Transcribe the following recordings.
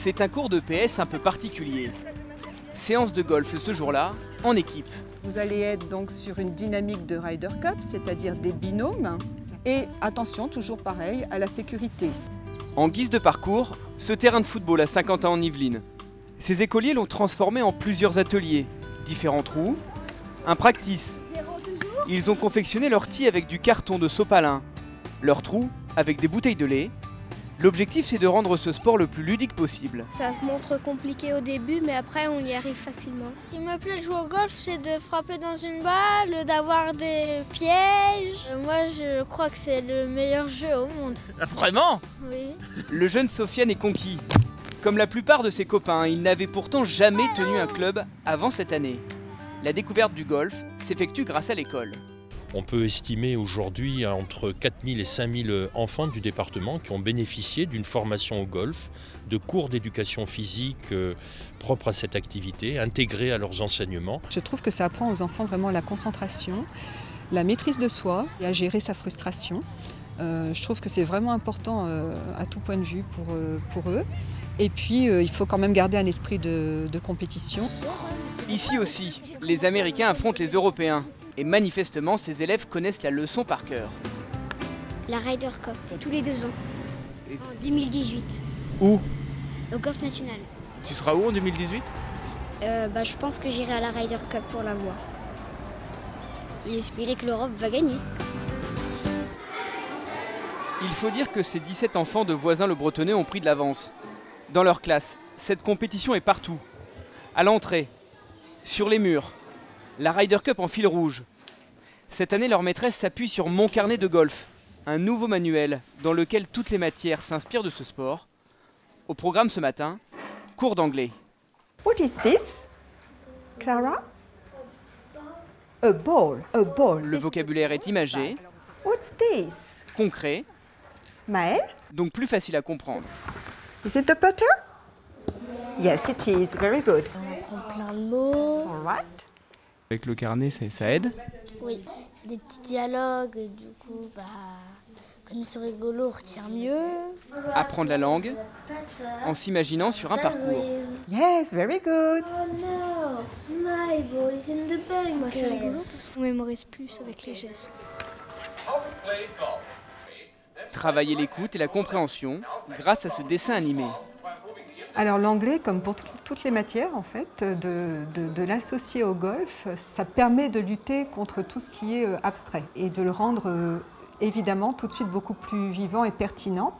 C'est un cours de PS un peu particulier. Séance de golf ce jour-là, en équipe. Vous allez être donc sur une dynamique de Ryder Cup, c'est-à-dire des binômes. Et attention, toujours pareil, à la sécurité. En guise de parcours, ce terrain de football à Saint-Quentin en Yvelines. Ces écoliers l'ont transformé en plusieurs ateliers, différents trous, un practice. Ils ont confectionné leur tee avec du carton de sopalin, leur trou avec des bouteilles de lait. L'objectif, c'est de rendre ce sport le plus ludique possible. Ça se montre compliqué au début, mais après on y arrive facilement. Ce qui me plaît de jouer au golf, c'est de frapper dans une balle, d'avoir des pièges. Moi, je crois que c'est le meilleur jeu au monde. Vraiment ? Oui. Le jeune Sofiane est conquis. Comme la plupart de ses copains, il n'avait pourtant jamais tenu un club avant cette année. La découverte du golf s'effectue grâce à l'école. On peut estimer aujourd'hui entre 4000 et 5000 enfants du département qui ont bénéficié d'une formation au golf, de cours d'éducation physique propres à cette activité, intégrés à leurs enseignements. Je trouve que ça apprend aux enfants vraiment la concentration, la maîtrise de soi et à gérer sa frustration. Je trouve que c'est vraiment important à tout point de vue pour eux. Et puis, il faut quand même garder un esprit de compétition. Ici aussi, les Américains affrontent les Européens. Et manifestement, ces élèves connaissent la leçon par cœur. La Ryder Cup, tous les 2 ans. En 2018. Où ? Au Golf National. Tu seras où en 2018 ? Je pense que j'irai à la Ryder Cup pour la voir. Et espérer que l'Europe va gagner. Il faut dire que ces 17 enfants de Voisins-le-Bretonneux ont pris de l'avance. Dans leur classe, cette compétition est partout. À l'entrée, sur les murs, la Ryder Cup en fil rouge. Cette année, leur maîtresse s'appuie sur Mon carnet de golf, un nouveau manuel dans lequel toutes les matières s'inspirent de ce sport. Au programme ce matin, cours d'anglais. What is this, Clara? A ball, a ball. Le vocabulaire est imagé, What's this? concret, Maël? donc plus facile à comprendre. Is it a putter? Yes, it is. Very good. On apprend plein de mots. All right. Avec le carnet, ça aide. Oui, il y a des petits dialogues, et du coup, comme c'est rigolo, on retient mieux. Apprendre la langue en s'imaginant sur un parcours. Yes, very good. Oh no, my ball is in the bunker. Moi, c'est rigolo parce qu'on mémorise plus avec les gestes. Travailler l'écoute et la compréhension grâce à ce dessin animé. Alors l'anglais, comme pour toutes les matières en fait, de l'associer au golf, ça permet de lutter contre tout ce qui est abstrait et de le rendre évidemment tout de suite beaucoup plus vivant et pertinent,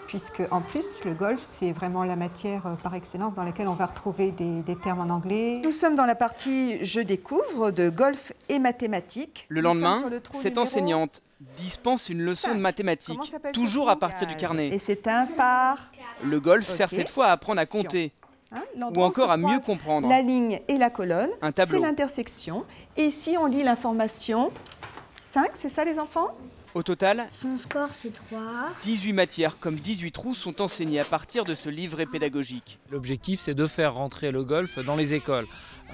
puisque en plus le golf c'est vraiment la matière par excellence dans laquelle on va retrouver des termes en anglais. Nous sommes dans la partie je découvre de golf et mathématiques. Le lendemain, cette enseignante dispense une leçon de mathématiques, toujours à partir du carnet. Et c'est un par. Le golf sert cette fois à apprendre à compter, ou encore à mieux comprendre. La ligne et la colonne, Un tableau. c'est l'intersection. Et ici on lit l'information. 5, c'est ça les enfants? Au total, Son score, c'est 3. 18 matières comme 18 trous sont enseignées à partir de ce livret pédagogique. L'objectif, c'est de faire rentrer le golf dans les écoles.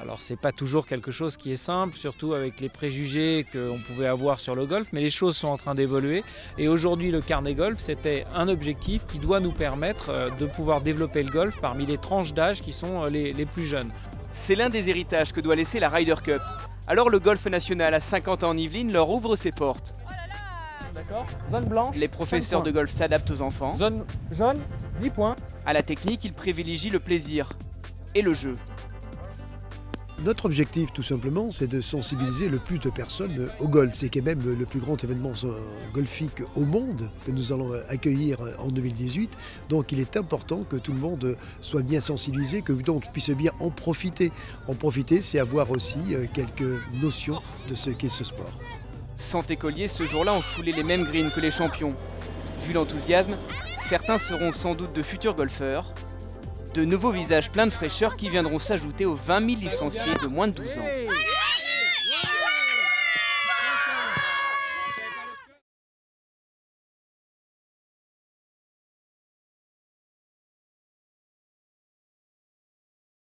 Alors, c'est pas toujours quelque chose qui est simple, surtout avec les préjugés qu'on pouvait avoir sur le golf, mais les choses sont en train d'évoluer. Et aujourd'hui, le carnet golf, c'était un objectif qui doit nous permettre de pouvoir développer le golf parmi les tranches d'âge qui sont les plus jeunes. C'est l'un des héritages que doit laisser la Ryder Cup. Alors le golf national à Saint-Quentin en Yvelines leur ouvre ses portes. D'accord. Zone blanche. Les professeurs de golf s'adaptent aux enfants. Zone jaune, 10 points. À la technique, ils privilégient le plaisir et le jeu. Notre objectif, tout simplement, c'est de sensibiliser le plus de personnes au golf. C'est quand même le plus grand événement golfique au monde que nous allons accueillir en 2018. Donc il est important que tout le monde soit bien sensibilisé, que donc puisse bien en profiter. En profiter, c'est avoir aussi quelques notions de ce qu'est ce sport. 100 écoliers ce jour-là ont foulé les mêmes greens que les champions. Vu l'enthousiasme, certains seront sans doute de futurs golfeurs. De nouveaux visages pleins de fraîcheur qui viendront s'ajouter aux 20 000 licenciés de moins de 12 ans.